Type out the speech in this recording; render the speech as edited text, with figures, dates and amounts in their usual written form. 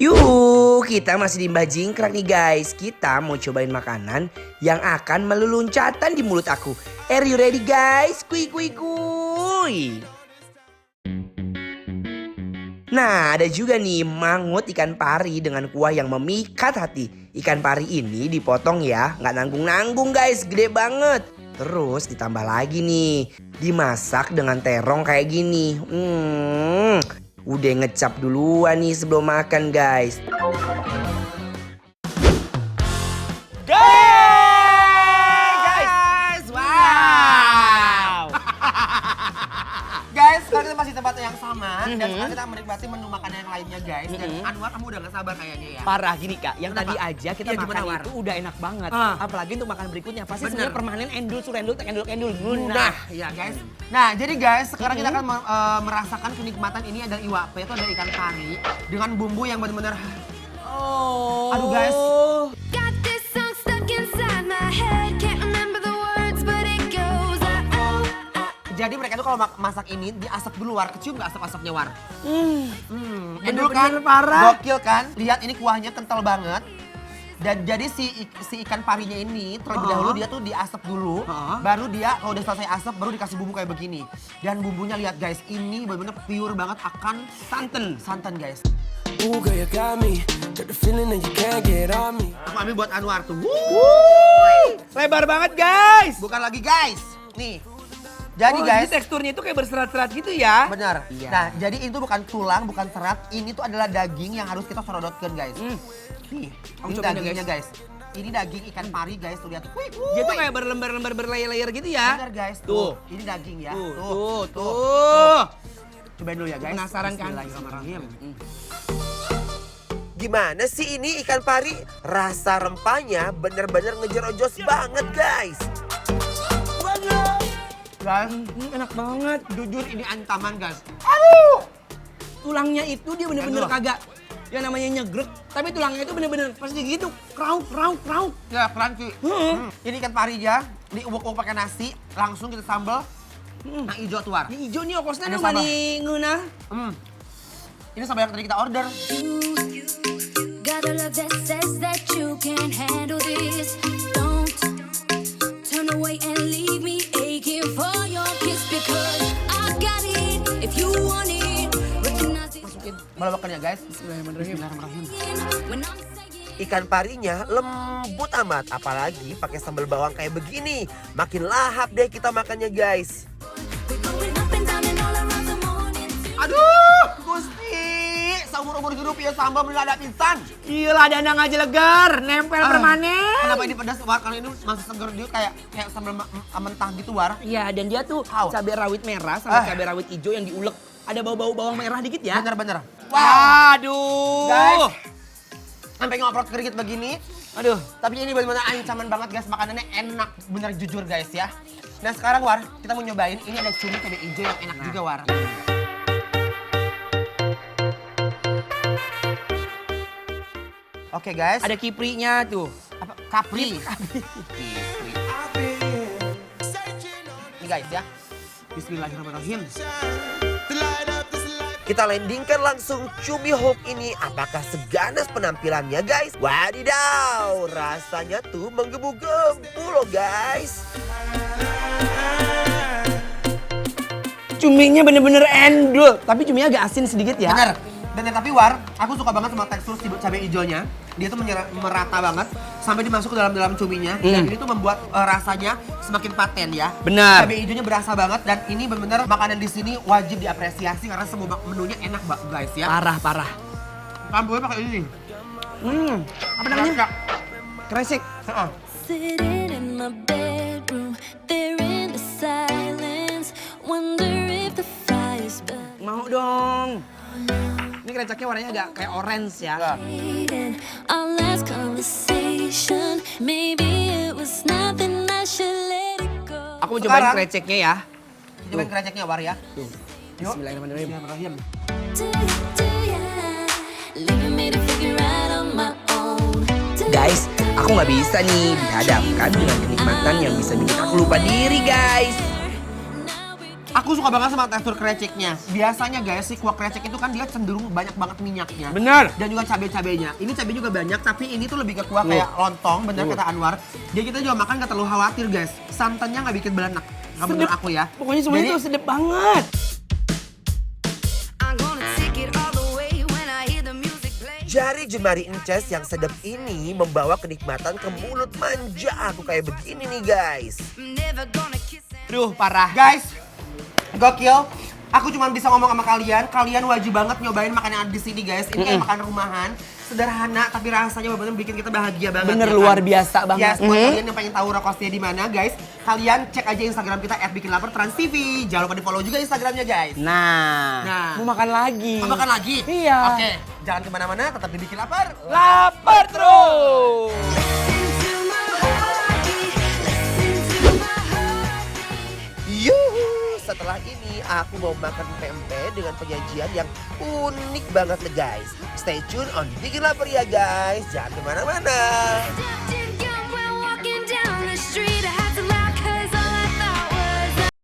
Yuk, kita masih di Mbah Jingkrak nih guys. Kita mau cobain makanan yang akan meluluncatan di mulut aku. Are you ready guys? Kui kui kui. Nah, ada juga nih mangut ikan pari dengan kuah yang memikat hati. Ikan pari ini dipotong ya, nggak nanggung-nanggung guys, gede banget. Terus ditambah lagi nih, dimasak dengan terong kayak gini. Udah ngecap duluan nih sebelum makan guys. Guys, wow. Guys, sekarang kita masih tempat yang sama dan sekarang kita menikmati menu makanan yang lainnya guys. Dan Anwar, kamu udah gak sabar kayaknya ya. Parah gini Kak, yang Kenapa? tadi aja kita Iya, gimana, makan War? itu udah enak banget. Apalagi untuk makan berikutnya pasti Bener. sebenarnya permanen endul, surendul, tekendul, kendul. Nah, ya guys. Nah, jadi guys, sekarang kita akan merasakan kenikmatan ini adalah iwak. Itu ada ikan pari dengan bumbu yang benar-benar Oh. aduh guys. Got this song stuck inside my head. Can't remember the words, but it goes Jadi mereka tuh kalau masak ini diasap dulu War. Kecium gak asap-asapnya War? Endul Bener-bener kan? parah. Gokil kan? Lihat ini kuahnya kental banget. Dan jadi si ikan parinya ini terlebih dahulu dia tuh diasap dulu. Baru dia kalau udah selesai asap baru dikasih bumbu kayak begini. Dan bumbunya lihat guys, ini benar-benar pure banget akan santan guys. Ooh, girl, you got me. Got the feeling that you can't get on me. Aku ambil buat Anwar tuh. Lebar banget guys. Bukan lagi guys. Nih. Jadi Oh, guys, jadi teksturnya itu kayak berserat-serat gitu ya. benar. Iya. Nah, jadi itu bukan tulang, bukan serat. Ini tuh adalah daging yang harus kita sorodotkan guys. Nih, Aku ini cobain ya, dagingnya guys. Ini daging ikan pari guys, tuh lihat. Dia tuh kayak berlembar-lembar berlayer-layer gitu ya. Benar guys, Tuh. Ini daging ya. Tuh. Cobain dulu ya guys. Penasaran kan? Bismillahirrahmanirrahim. Gimana sih ini ikan pari? Rasa rempahnya bener-bener ngejerojos banget guys. Guys, Enak banget. jujur ini ancaman guys. Tulangnya itu dia bener-bener Aduh. kagak yang namanya nyegrek, tapi tulangnya itu bener-bener pasti gitu, krauk. Ya, crunchy. Ini ikan pari aja, diuwek-uwek pakai nasi, langsung kita sambal. Yang hijau tuh War. Ini hijau nih okosnya Ada ada sambal. mani ngeunah. Ini sambal yang tadi kita order. Got a love that says that you can't handle this. Don't turn away and leave me aching for your kiss because I got it. If you want it, recognize it. Masukin balabakan ya guys. Bismillahirrahmanirrahim. When I'm saying Ikan parinya lembut amat, apalagi pakai sambal bawang kayak begini. Makin lahap deh kita makannya guys. we're going up and down and all around the morning. Aduh, Gusti. Seumur-umur hidup ya sambal bener ada pisan. Gila, danang aja legar, nempel permanen. Kenapa ini pedas War? Karena ini masih seger dia kayak sambal mentah gitu War. Iya, dan dia tuh Au. cabai rawit merah sama cabai rawit hijau yang diulek. Ada bau-bau bawang merah dikit ya. Bener-bener. Waduh. Guys, sampai ngoprot kerikit begini. Aduh. Tapi ini benar-benar ancaman banget guys, makanannya enak bener jujur guys ya. Nah sekarang War, kita mau nyobain ini ada cumi cabai hijau yang enak juga War. Oke guys, Ada kiprinya tuh. apa? Kapri. Ini guys ya. Bismillahirrahmanirrahim. Kita landingkan langsung cumi hook ini. Apakah seganas penampilannya guys? Wadidaw, rasanya tuh menggebu-gebu loh guys. Cuminya bener-bener endul, tapi cuminya agak asin sedikit ya. Bener. Dan tapi War, aku suka banget sama tekstur si cabai hijaunya. Dia tuh merata banget sampai dimasuk ke dalam cuminya. Dan ini tuh membuat rasanya semakin paten ya. Benar. Cabai hijaunya berasa banget dan ini benar-benar makanan di sini wajib diapresiasi karena semua menunya enak banget guys ya. Parah. Sambelnya pakai ini. Apa namanya? Krecek. Kresek. Heeh. Sitting in my bedroom, there in the silence. Wonder if the fire's burning. Mau dong. Ini kreceknya warnanya agak kayak orange ya. Our last conversation, maybe it was nothing. I should let it go. Aku mau cobain Sekarang- kreceknya ya. Cobain kreceknya War ya. Tuh. Yuk. Bismillahirrahmanirrahim. Do ya, leaving me to figure out on my own. Guys, aku nggak bisa nih dihadapkan dengan kenikmatan yang bisa bikin aku lupa diri guys. Aku suka banget sama tekstur kreceknya. Biasanya guys, si kuah krecek itu kan dia cenderung banyak banget minyaknya. Bener. Dan juga cabai-cabainya. Ini cabai juga banyak, tapi ini tuh lebih ke kuah kayak lontong, bener kata Anwar. Jadi kita juga makan gak terlalu khawatir guys. Santannya gak bikin belenak. Gak menurut aku ya. Pokoknya semuanya Jadi- tuh sedep banget. I'm gonna take it all the way when I hear the music play. Jari jemari Ences yang sedap ini membawa kenikmatan ke mulut manja aku kayak begini nih guys. I'm never gonna kiss and Aduh, parah. Guys, gokil. Aku cuma bisa ngomong sama kalian. Kalian wajib banget nyobain makanan yang ada di sini, guys. Ini kayak makanan rumahan, sederhana tapi rasanya benar-benar bikin kita bahagia banget. Bener, ya kan? luar biasa banget. Yes, buat kalian yang pengen tahu Rokosnya di mana, guys, kalian cek aja Instagram kita @bikinlapertransTV. Jangan lupa di-follow juga Instagramnya, guys. Nah, mau makan lagi. Mau makan lagi? Iya. Oke, jangan kemana-mana, tetap dibikin lapar. Lapar terus. listen to my heartbeat. Listen to my heartbeat. Yuhu, setelah ini aku mau makan pempek dengan penyajian yang unik banget nih guys. Stay tune on Bikin Lapar ya guys, jangan kemana-mana.